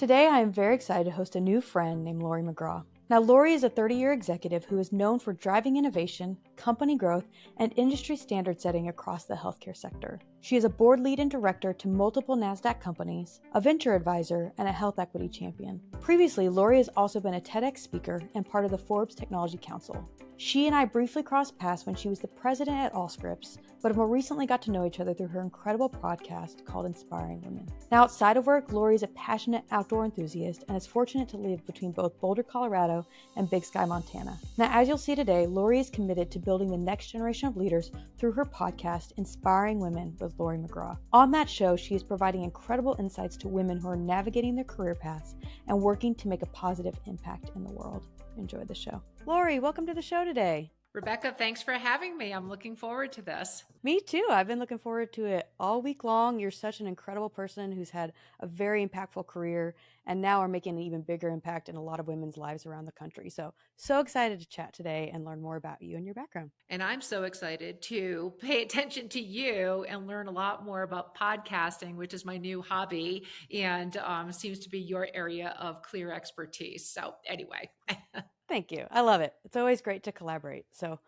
Today, I am very excited to host a new friend named Laurie McGraw. Now, Laurie is a 30-year executive who is known for driving innovation, company growth, and industry standard setting across the healthcare sector. She is a board lead and director to multiple NASDAQ companies, a venture advisor, and a health equity champion. Previously, Laurie has also been a TEDx speaker and part of the Forbes Technology Council. She and I briefly crossed paths when she was the president at Allscripts, but have more recently got to know each other through her incredible podcast called Inspiring Women. Now, outside of work, Laurie is a passionate outdoor enthusiast and is fortunate to live between both Boulder, Colorado and Big Sky, Montana. Now, as you'll see today, Laurie is committed to building the next generation of leaders through her podcast, Inspiring Women with Laurie McGraw. On that show, she is providing incredible insights to women who are navigating their career paths and working to make a positive impact in the world. Enjoy the show. Laurie, welcome to the show today. Rebekah, thanks for having me. I'm looking forward to this. Me too. I've been looking forward to it all week long. You're such an incredible person who's had a very impactful career and now are making an even bigger impact in a lot of women's lives around the country. So excited to chat today and learn more about you and your background. And I'm so excited to pay attention to you and learn a lot more about podcasting, which is my new hobby and seems to be your area of clear expertise. So anyway. Thank you. I love it. It's always great to collaborate. So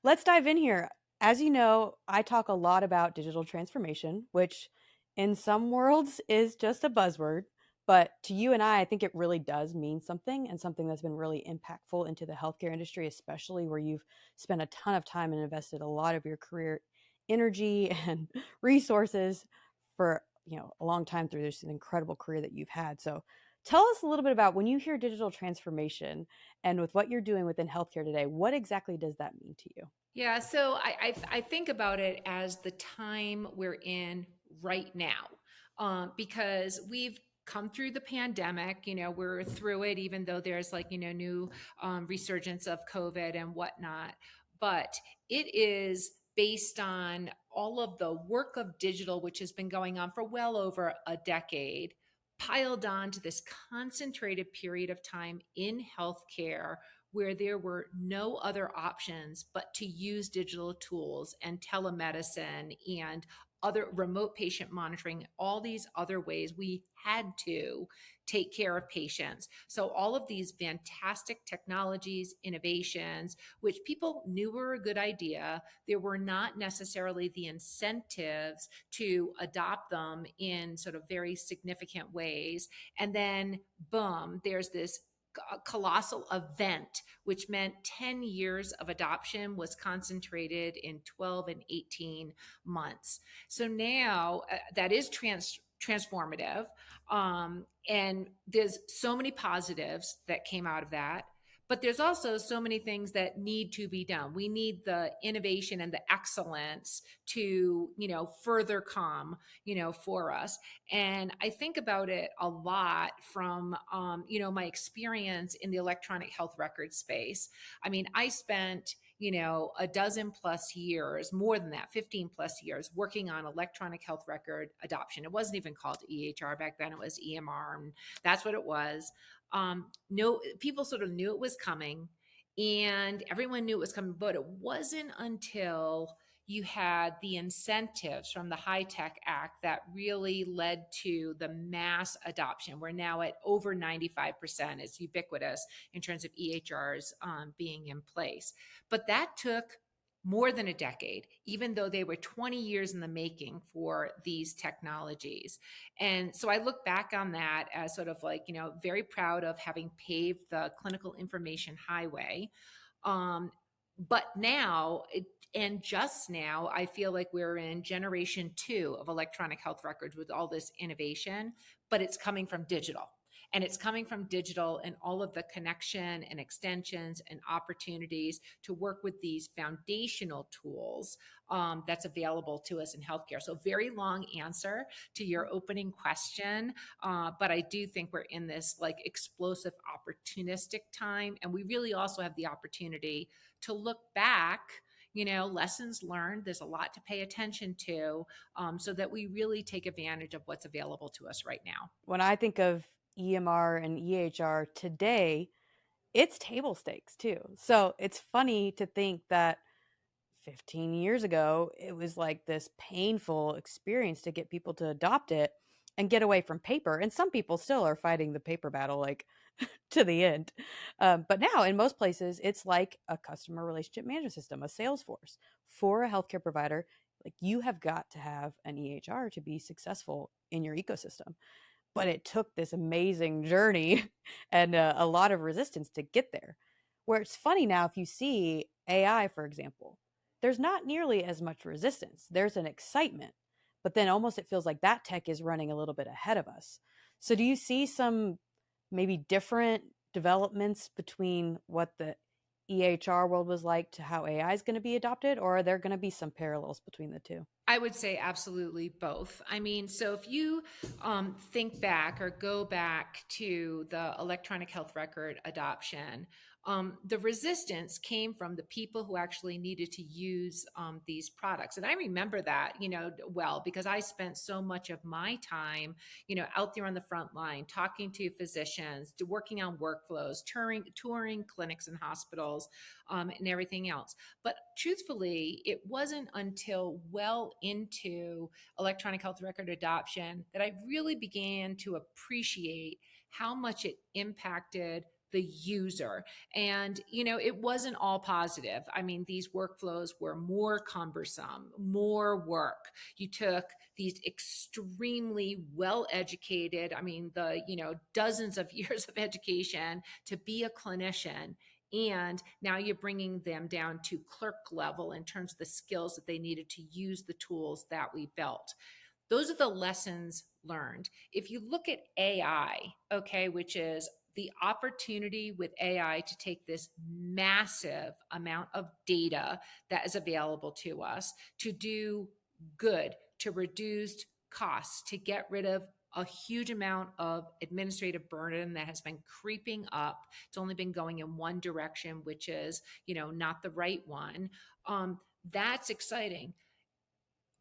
let's dive in here. As you know, I talk a lot about digital transformation, which in some worlds is just a buzzword. But to you and I think it really does mean something, and something that's been really impactful into the healthcare industry, especially where you've spent a ton of time and invested a lot of your career energy and resources for a long time through this incredible career that you've had. So tell us a little bit about when you hear digital transformation and with what you're doing within healthcare today, what exactly does that mean to you? Yeah, so I think about it as the time we're in right now, because we've come through the pandemic. We're through it, even though there's new resurgence of COVID and whatnot. But it is based on all of the work of digital, which has been going on for well over a decade, piled on to this concentrated period of time in healthcare where there were no other options but to use digital tools and telemedicine and other remote patient monitoring, all these other ways we had to take care of patients. So all of these fantastic technologies, innovations, which people knew were a good idea, there were not necessarily the incentives to adopt them in sort of very significant ways. And then boom, there's this colossal event, which meant 10 years of adoption was concentrated in 12 and 18 months. So now that is transformative. And there's so many positives that came out of that. But there's also so many things that need to be done. We need the innovation and the excellence to, further come, for us. And I think about it a lot from, my experience in the electronic health record space. I mean, I spent, a dozen plus years, more than that, 15 plus years working on electronic health record adoption. It wasn't even called EHR back then. It was EMR. And that's what it was. No, people sort of knew it was coming and everyone knew it was coming, but it wasn't until you had the incentives from the High Tech Act that really led to the mass adoption. We're now at over 95%. It's ubiquitous in terms of EHRs being in place. But that took more than a decade, even though they were 20 years in the making for these technologies. And so I look back on that as sort of very proud of having paved the clinical information highway. But now, just now, I feel like we're in generation 2 of electronic health records with all this innovation, but it's coming from digital. And it's coming from digital and all of the connection and extensions and opportunities to work with these foundational tools that's available to us in healthcare. So very long answer to your opening question. But I do think we're in this explosive opportunistic time. And we really also have the opportunity to look back, lessons learned. There's a lot to pay attention to so that we really take advantage of what's available to us right now. When I think of EMR and EHR today, it's table stakes too. So it's funny to think that 15 years ago, it was like this painful experience to get people to adopt it. and get away from paper. And some people still are fighting the paper battle, like to the end. But now in most places, it's like a customer relationship management system, a Salesforce for a healthcare provider. Like you have got to have an EHR to be successful in your ecosystem. But it took this amazing journey and a lot of resistance to get there. Where it's funny now, if you see AI, for example, there's not nearly as much resistance. There's an excitement, but then almost it feels like that tech is running a little bit ahead of us. So, do you see some maybe different developments between what the EHR world was like to how AI is going to be adopted, or are there going to be some parallels between the two? I would say absolutely both. I mean, so if you think back or go back to the electronic health record adoption, the resistance came from the people who actually needed to use these products. And I remember that, well, because I spent so much of my time, out there on the front line, talking to physicians, working on workflows, touring clinics and hospitals, and everything else. But truthfully, it wasn't until well into electronic health record adoption that I really began to appreciate how much it impacted the user. And, it wasn't all positive. I mean, these workflows were more cumbersome, more work. You took these extremely well educated, I mean, dozens of years of education to be a clinician, and now you're bringing them down to clerk level in terms of the skills that they needed to use the tools that we built. Those are the lessons learned. If you look at AI, okay, which is the opportunity with AI to take this massive amount of data that is available to us to do good, to reduce costs, to get rid of a huge amount of administrative burden that has been creeping up. It's only been going in one direction, which is, not the right one. That's exciting.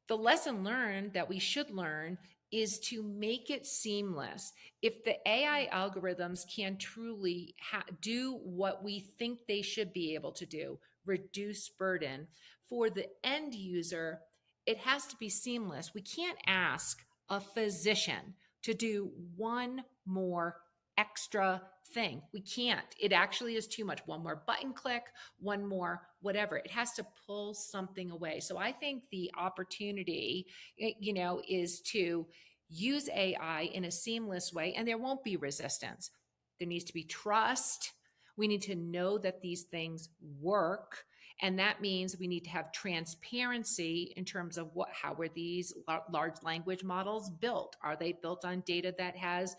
The lesson learned that we should learn is to make it seamless. If the AI algorithms can truly do what we think they should be able to do, reduce burden for the end user, it has to be seamless. We can't ask a physician to do one more extra thing. We can't. It actually is too much. One more button click, one more whatever. It has to pull something away. So I think the opportunity, is to use AI in a seamless way, and there won't be resistance. There needs to be trust. We need to know that these things work. And that means we need to have transparency in terms of how were these large language models built? Are they built on data that has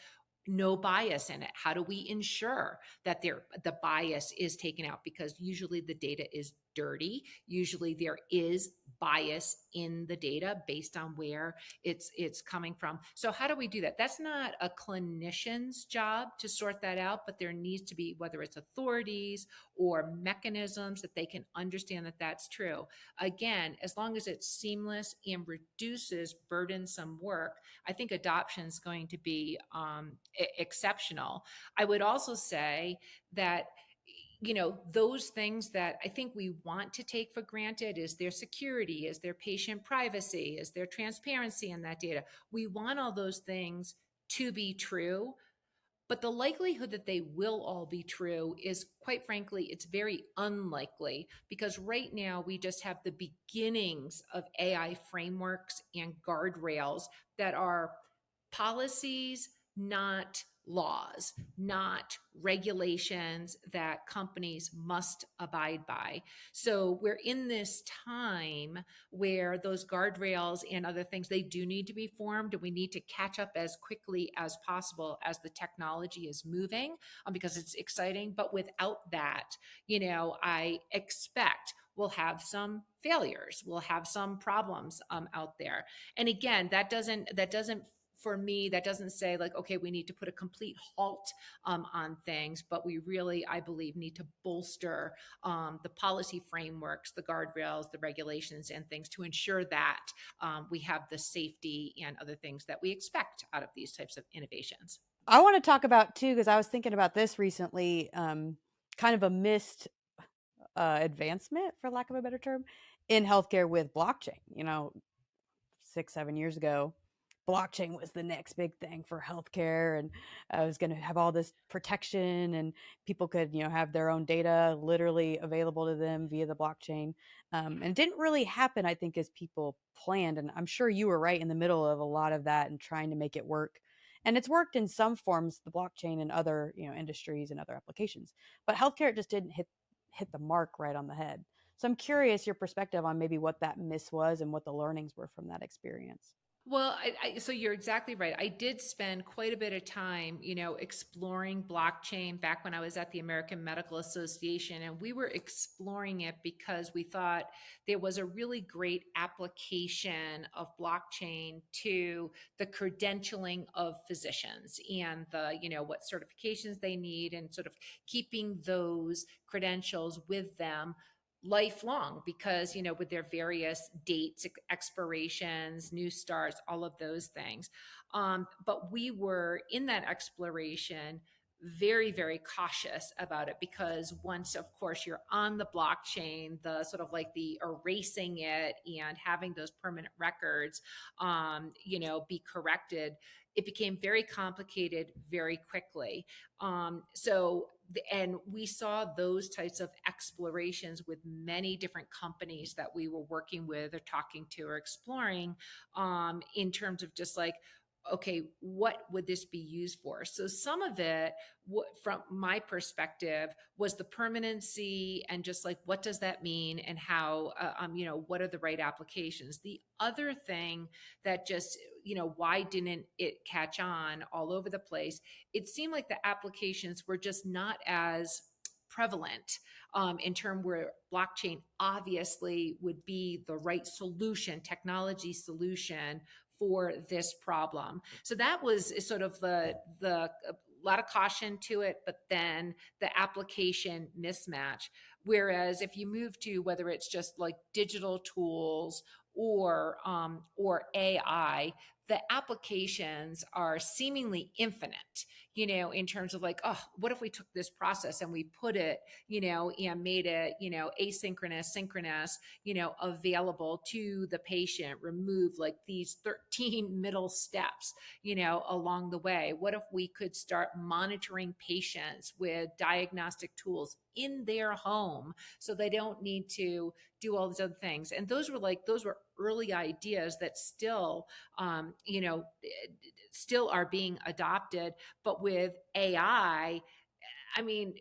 no bias in it? How do we ensure that the bias is taken out? Because usually the data is dirty. Usually there is bias in the data based on where it's coming from. So how do we do that? That's not a clinician's job to sort that out, but there needs to be, whether it's authorities or mechanisms that they can understand that that's true. Again, as long as it's seamless and reduces burdensome work, I think adoption is going to be exceptional. I would also say that those things that I think we want to take for granted is their security, is their patient privacy, is their transparency in that data. We want all those things to be true, but the likelihood that they will all be true is, quite frankly, it's very unlikely, because right now we just have the beginnings of AI frameworks and guardrails that are policies, not laws, not regulations that companies must abide by. So we're in this time where those guardrails and other things, they do need to be formed, and we need to catch up as quickly as possible as the technology is moving, because it's exciting. But without that, I expect we'll have some failures, we'll have some problems out there. And again, that doesn't for me, that doesn't say like, okay, we need to put a complete halt on things, but we really, I believe, need to bolster the policy frameworks, the guardrails, the regulations, and things to ensure that we have the safety and other things that we expect out of these types of innovations. I want to talk about too, because I was thinking about this recently, kind of a missed advancement, for lack of a better term, in healthcare with blockchain. 6, 7 years ago, blockchain was the next big thing for healthcare, and I was going to have all this protection, and people could, have their own data literally available to them via the blockchain. And it didn't really happen, I think, as people planned. And I'm sure you were right in the middle of a lot of that and trying to make it work. And it's worked in some forms, the blockchain and other, industries and other applications. But healthcare, it just didn't hit the mark right on the head. So I'm curious your perspective on maybe what that miss was and what the learnings were from that experience. Well, so you're exactly right. I did spend quite a bit of time, exploring blockchain back when I was at the American Medical Association. And we were exploring it because we thought there was a really great application of blockchain to the credentialing of physicians and what certifications they need, and sort of keeping those credentials with them lifelong, because with their various dates, expirations, new starts, all of those things. But we were in that exploration very, very cautious about it, because once, of course, you're on the blockchain, the sort of like the erasing it and having those permanent records be corrected, it became very complicated very quickly. And we saw those types of explorations with many different companies that we were working with or talking to or exploring, in terms of just like, okay, what would this be used for? So some of it, from my perspective, was the permanency and just like, what does that mean, and how, what are the right applications? The other thing that just, why didn't it catch on all over the place? It seemed like the applications were just not as prevalent, in term where blockchain obviously would be the right solution, technology solution for this problem. So that was sort of the lot of caution to it, but then the application mismatch. Whereas if you move to whether it's just like digital tools or AI, the applications are seemingly infinite, in terms of like, oh, what if we took this process and we put it, and made it, asynchronous, synchronous, available to the patient, remove like these 13 middle steps, along the way. What if we could start monitoring patients with diagnostic tools in their home, so they don't need to do all these other things? And those were early ideas that still, still are being adopted. But with AI, I mean,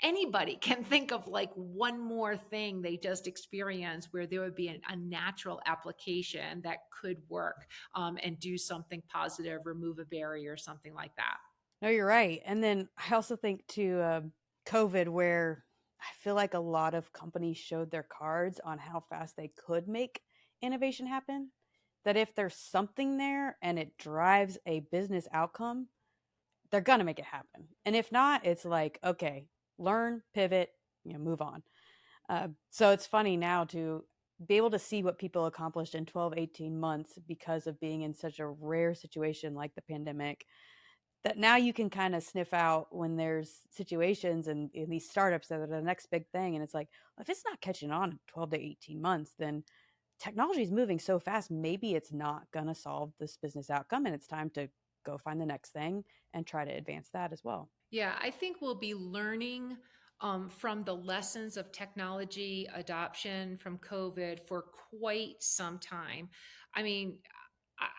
anybody can think of like one more thing they just experienced where there would be a natural application that could work, and do something positive, remove a barrier, something like that. No, you're right. And then I also think to COVID, where I feel like a lot of companies showed their cards on how fast they could make innovation happen. That if there's something there and it drives a business outcome, they're going to make it happen. And if not, it's like, okay, learn, pivot, move on. So it's funny now to be able to see what people accomplished in 12, 18 months because of being in such a rare situation like the pandemic, that now you can kind of sniff out when there's situations and in these startups that are the next big thing. And it's like, well, if it's not catching on in 12 to 18 months, then technology is moving so fast. Maybe it's not going to solve this business outcome, and it's time to go find the next thing and try to advance that as well. Yeah, I think we'll be learning, from the lessons of technology adoption from COVID for quite some time. I mean,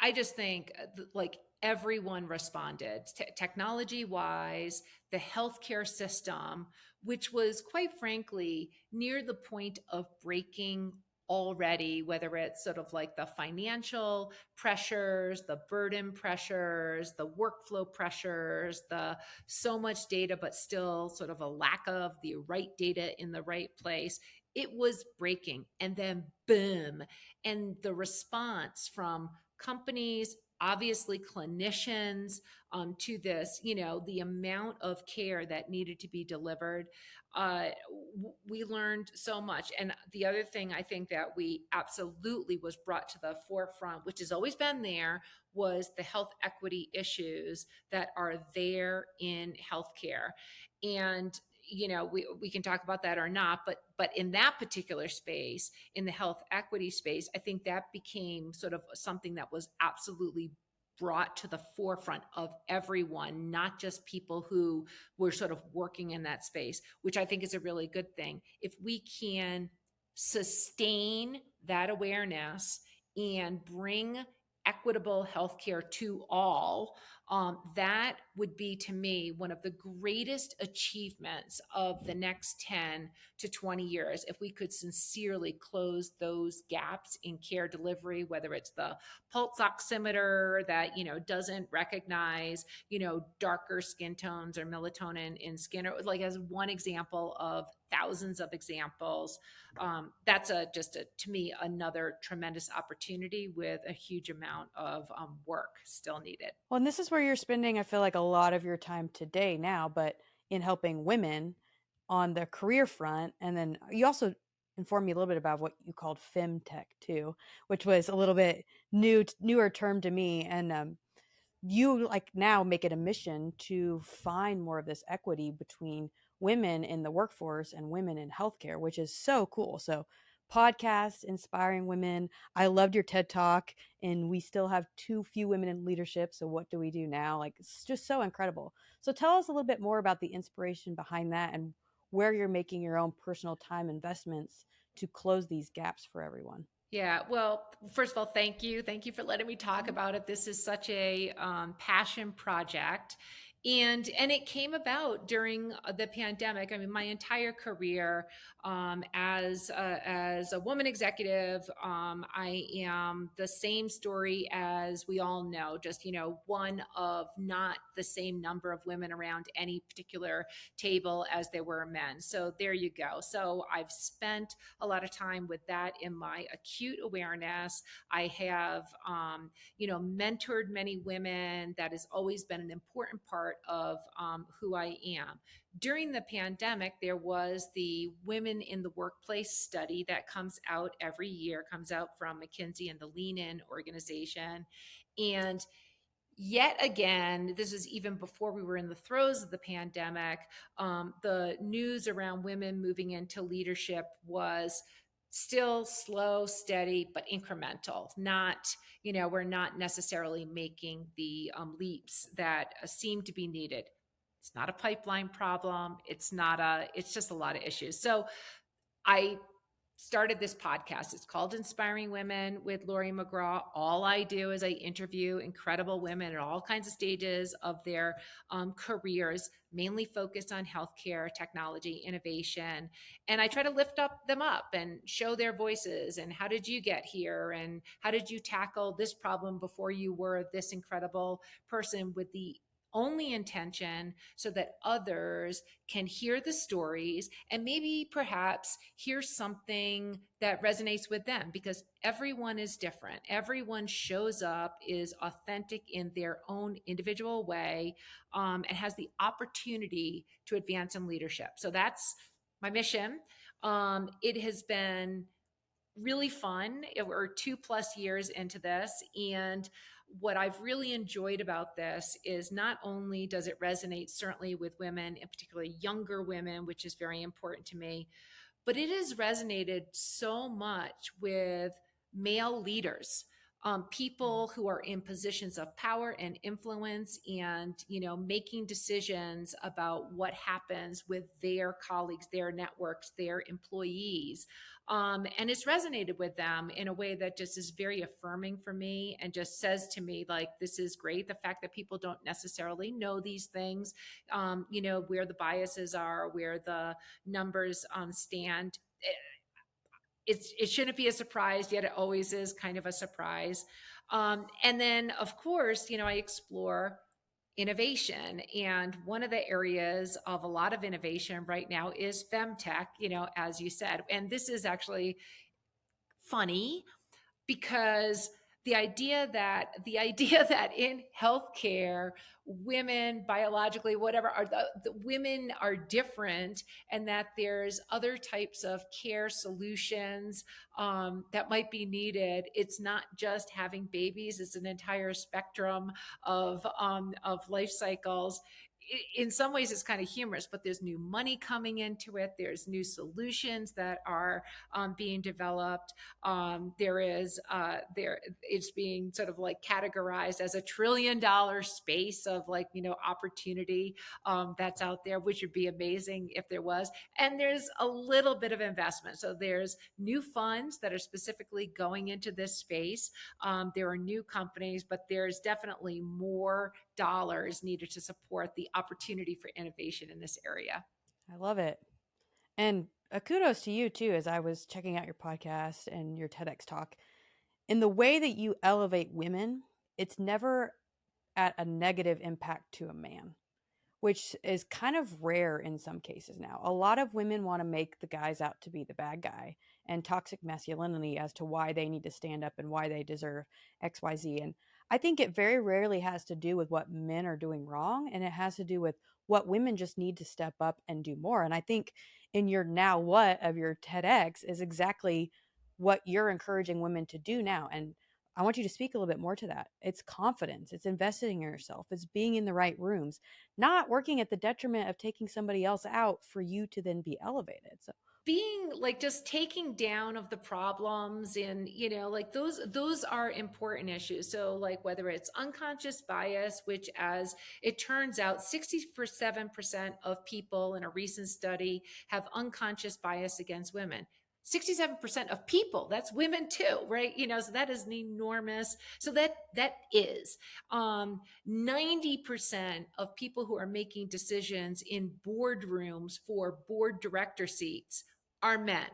I just think, like, everyone responded technology wise, the healthcare system, which was quite frankly near the point of breaking already, whether it's sort of like the financial pressures, the burden pressures, the workflow pressures, the so much data, but still sort of a lack of the right data in the right place. It was breaking. And then boom. And the response from companies, obviously clinicians, to this, the amount of care that needed to be delivered. We learned so much. And the other thing I think that we absolutely was brought to the forefront, which has always been there, was the health equity issues that are there in healthcare. And we can talk about that or not, but in that particular space, in the health equity space, I think that became sort of something that was absolutely brought to the forefront of everyone, not just people who were sort of working in that space, which I think is a really good thing. If we can sustain that awareness and bring equitable healthcare to all, that would be to me one of the greatest achievements of the next 10 to 20 years. If we could sincerely close those gaps in care delivery, whether it's the pulse oximeter that, doesn't recognize, darker skin tones or melatonin in skin, or like as one example of thousands of examples. That's to me, another tremendous opportunity with a huge amount of work still needed. Well, and this is where you're spending, I feel like, a lot of your time today now, but in helping women on the career front. And then you also informed me a little bit about what you called femtech too, which was a little bit newer term to me. And you like now make it a mission to find more of this equity between women in the workforce and women in healthcare, which is so cool. So podcasts inspiring women. I loved your TED talk, and we still have too few women in leadership, so what do we do now? Like, it's just so incredible. So tell us a little bit more about the inspiration behind that and where you're making your own personal time investments to close these gaps for everyone. Yeah, well, first of all, thank you. Thank you for letting me talk about it. This is such a passion project. And it came about during the pandemic. I mean, my entire career as a woman executive, I am the same story as we all know. Just one of not the same number of women around any particular table as there were men. So there you go. So I've spent a lot of time with that in my acute awareness. I have, mentored many women. That has always been an important part of who I am. During the pandemic, there was the Women in the Workplace study that comes out every year, comes out from McKinsey and the Lean In organization. And yet again, this is even before we were in the throes of the pandemic, the news around women moving into leadership was still slow, steady, but incremental. Not, we're not necessarily making the leaps that seem to be needed. It's not a pipeline problem. It's just a lot of issues. So I started this podcast. It's called Inspiring Women with Laurie McGraw. All I do is I interview incredible women at all kinds of stages of their careers, mainly focused on healthcare, technology, innovation. And I try to lift them up and show their voices. And how did you get here? And how did you tackle this problem before you were this incredible person, with the only intention so that others can hear the stories and maybe perhaps hear something that resonates with them, because everyone is different. Everyone shows up, is authentic in their own individual way, and has the opportunity to advance in leadership. So that's my mission. It has been really fun. We're 2+ years into this, and what I've really enjoyed about this is not only does it resonate certainly with women, and particularly younger women, which is very important to me, but it has resonated so much with male leaders, people who are in positions of power and influence, and making decisions about what happens with their colleagues, their networks, their employees. And it's resonated with them in a way that just is very affirming for me, and just says to me, like, this is great. The fact that people don't necessarily know these things, where the biases are, where the numbers stand. It shouldn't be a surprise, yet it always is kind of a surprise. And then, of course, I explore innovation. And one of the areas of a lot of innovation right now is femtech, as you said. And this is actually funny, because the idea that in healthcare, women biologically, whatever, are the women are different, and that there's other types of care solutions that might be needed. It's not just having babies; it's an entire spectrum of life cycles. in some ways it's kind of humorous, but there's new money coming into it. There's new solutions that are being developed. There it's being sort of like categorized as $1 trillion space of like, opportunity that's out there, which would be amazing if there was. And there's a little bit of investment. So there's new funds that are specifically going into this space. There are new companies, but there's definitely more dollars needed to support the opportunity for innovation in this area. I love it. And kudos to you too, as I was checking out your podcast and your TEDx talk. In the way that you elevate women, it's never at a negative impact to a man, which is kind of rare in some cases now. A lot of women want to make the guys out to be the bad guy and toxic masculinity as to why they need to stand up and why they deserve XYZ. And I think it very rarely has to do with what men are doing wrong, and it has to do with what women just need to step up and do more. And I think in your now what of your TEDx is exactly what you're encouraging women to do now. And I want you to speak a little bit more to that. It's confidence, it's investing in yourself, it's being in the right rooms, not working at the detriment of taking somebody else out for you to then be elevated. So Being like just taking down of the problems, and like those are important issues. So like whether it's unconscious bias, which as it turns out 67% of people in a recent study have unconscious bias against women. 67% of people, that's women too, right? So that is an enormous, so that is 90% of people who are making decisions in boardrooms for board director seats are men.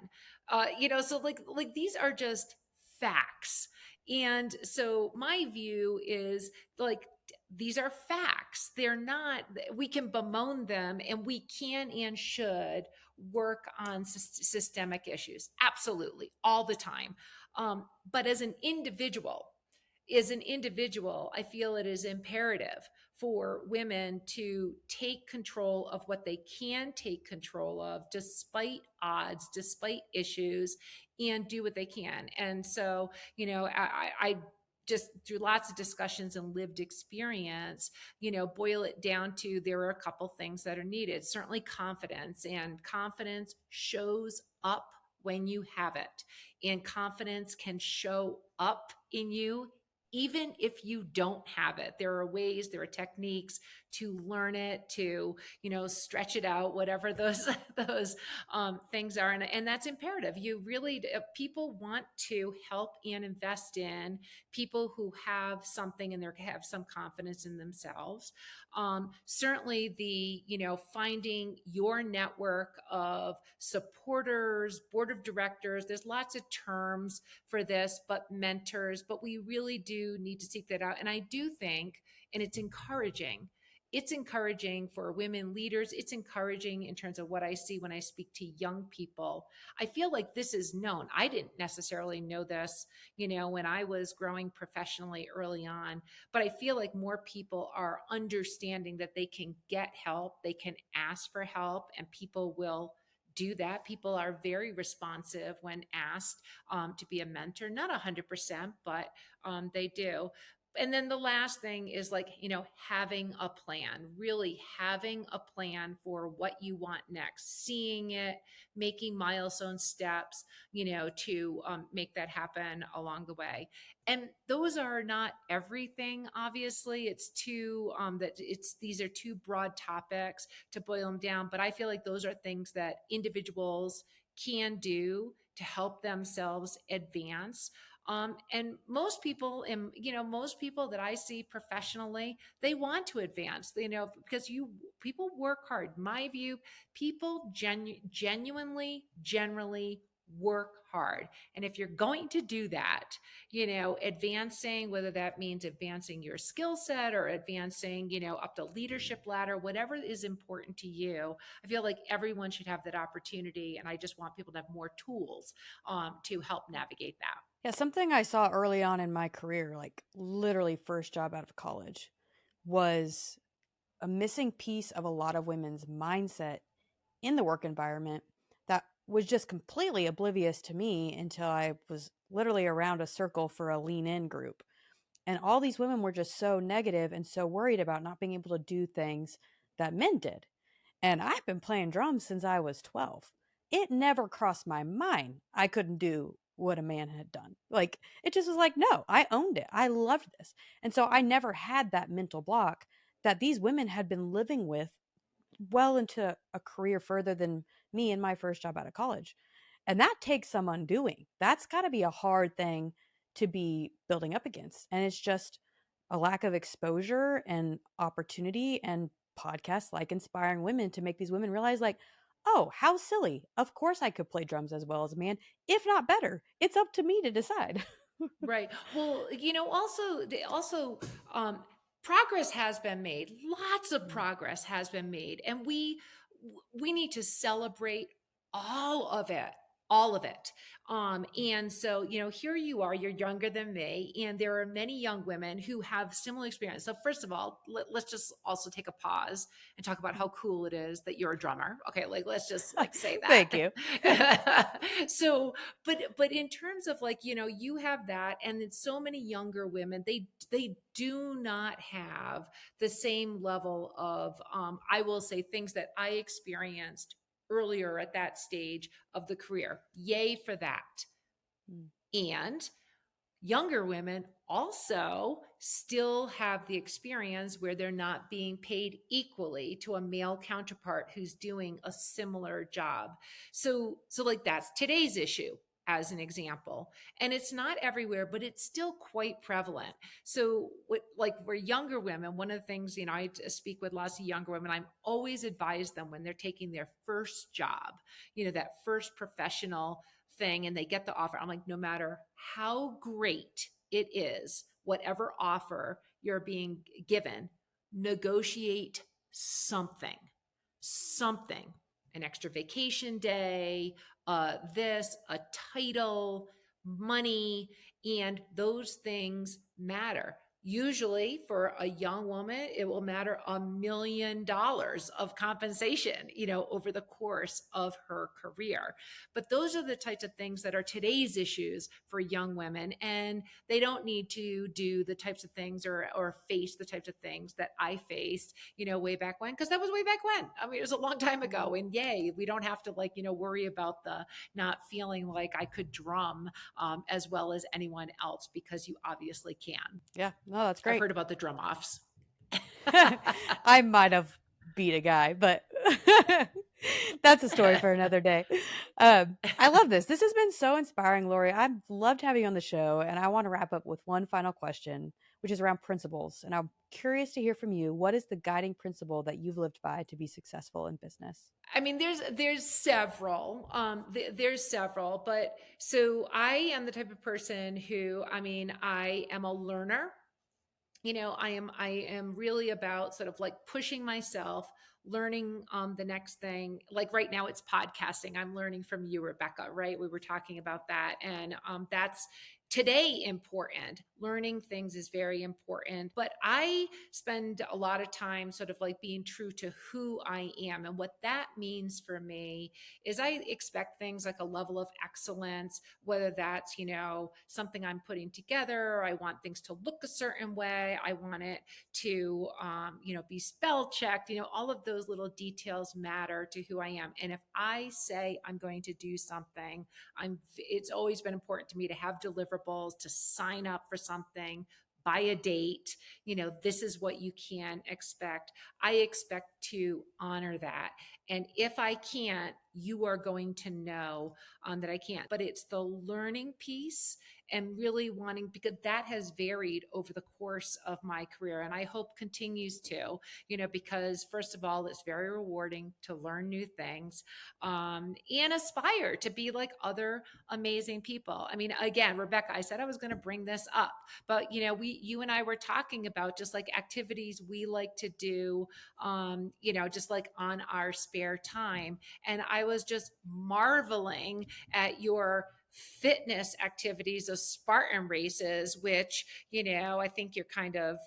So like these are just facts. And so my view is like these are facts. They're not, we can bemoan them, and we can and should work on systemic issues. Absolutely, all the time. But as an individual, I feel it is imperative for women to take control of what they can take control of, despite odds, despite issues, and do what they can. And so, I just through lots of discussions and lived experience, boil it down to there are a couple things that are needed. Certainly confidence, and confidence shows up when you have it. And confidence can show up in you even if you don't have it. There are ways, there are techniques to learn it, to stretch it out, whatever those those things are, and that's imperative. You really people want to help and invest in people who have something and they have some confidence in themselves. Certainly, the finding your network of supporters, board of directors. There's lots of terms for this, but mentors. But we really do need to seek that out. And I do think, and it's encouraging. It's encouraging for women leaders. It's encouraging in terms of what I see when I speak to young people. I feel like this is known. I didn't necessarily know this, when I was growing professionally early on, but I feel like more people are understanding that they can get help, they can ask for help, and people will do that. People are very responsive when asked to be a mentor. Not 100%, but they do. And then the last thing is like, having a plan, really having a plan for what you want next, seeing it, making milestone steps, to make that happen along the way. And those are not everything, obviously. These are two broad topics to boil them down, but I feel like those are things that individuals can do to help themselves advance. And most people, most people that I see professionally, they want to advance, because people work hard. My view, people genuinely, generally work hard. And if you're going to do that, advancing, whether that means advancing your skill set or advancing, up the leadership ladder, whatever is important to you, I feel like everyone should have that opportunity. And I just want people to have more tools to help navigate that. yeah, something I saw early on in my career, like literally first job out of college, was a missing piece of a lot of women's mindset in the work environment that was just completely oblivious to me until I was literally around a circle for a lean in group. And all these women were just so negative and so worried about not being able to do things that men did. And I've been playing drums since I was 12. It never crossed my mind I couldn't do what a man had done. Like, it just was like, no, I owned it. I loved this. And so I never had that mental block that these women had been living with well into a career further than me in my first job out of college. And that takes some undoing. That's got to be a hard thing to be building up against. And it's just a lack of exposure and opportunity and podcasts like Inspiring Women to make these women realize, like, oh, how silly. Of course I could play drums as well as a man, if not better. It's up to me to decide. Right. Well, also, um, progress has been made. Lots of progress has been made, and we need to celebrate all of it, all of it. And so, here you are. You're younger than me, and there are many young women who have similar experience. So, first of all, let's just also take a pause and talk about how cool it is that you're a drummer. Okay, like let's just like say Thank that. you. So, but in terms of like, you have that, and then so many younger women, they do not have the same level of I will say, things that I experienced earlier at that stage of the career. Yay for that. Mm. And younger women also still have the experience where they're not being paid equally to a male counterpart who's doing a similar job. So like that's today's issue as an example. And it's not everywhere, but it's still quite prevalent. So like for younger women, one of the things, I speak with lots of younger women, I'm always advise them when they're taking their first job, that first professional thing, and they get the offer. I'm like, no matter how great it is, whatever offer you're being given, negotiate something, an extra vacation day, a title, money, and those things matter. Usually for a young woman, it will matter $1 million of compensation, over the course of her career. But those are the types of things that are today's issues for young women. And they don't need to do the types of things or face the types of things that I faced, way back when, because that was way back when. I mean, it was a long time ago. And yay, we don't have to worry about the not feeling like I could drum as well as anyone else, because you obviously can. Yeah, no, that's I've great. heard about the drum offs. I might have beat a guy, but that's a story for another day. I love this. This has been so inspiring, Laurie. I've loved having you on the show, and I want to wrap up with one final question, which is around principles. And I'm curious to hear from you. What is the guiding principle that you've lived by to be successful in business? I mean, there's several. There's several, but so I am the type of person who, I am a learner. I am really about sort of like pushing myself, learning the next thing. Like right now it's podcasting. I'm learning from you, Rebekah, right? We were talking about that. And that's today important. Learning things is very important. But I spend a lot of time sort of like being true to who I am. And what that means for me is I expect things like a level of excellence, whether that's, something I'm putting together. I want things to look a certain way. I want it to, be spell checked. All of those little details matter to who I am. And if I say I'm going to do something, it's always been important to me to have deliverables, to sign up for something by a date. This is what you can expect. I expect to honor that. And if I can't, you are going to know that I can't. But it's the learning piece and really wanting, because that has varied over the course of my career. And I hope continues to, because first of all, it's very rewarding to learn new things and aspire to be like other amazing people. I mean, again, Rebekah, I said I was going to bring this up, but you and I were talking about just like activities we like to do, just like on our spare time. And I was just marveling at your fitness activities of Spartan races, which, I think you're kind of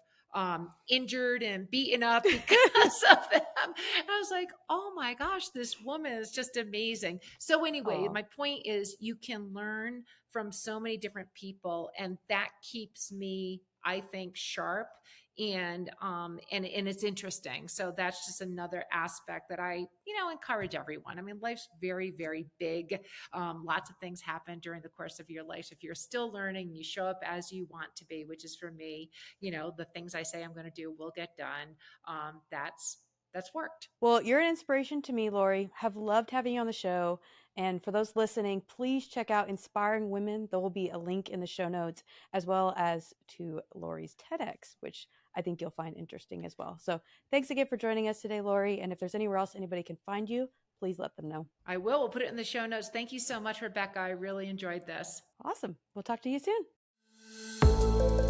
injured and beaten up because of them. And I was like, oh my gosh, this woman is just amazing. So anyway, Aw. my point is you can learn from so many different people, and that keeps me, I think, sharp And it's interesting. So that's just another aspect that I, encourage everyone. I mean, life's very, very big. Lots of things happen during the course of your life. If you're still learning, you show up as you want to be, which is for me, the things I say I'm going to do will get done. That's worked. Well, you're an inspiration to me, Laurie. Have loved having you on the show. And for those listening, please check out Inspiring Women. There will be a link in the show notes, as well as to Laurie's TEDx, which I think you'll find interesting as well. So thanks again for joining us today, Laurie. And if there's anywhere else anybody can find you, please let them know. I will. We'll put it in the show notes. Thank you so much, Rebekah. I really enjoyed this. Awesome. We'll talk to you soon.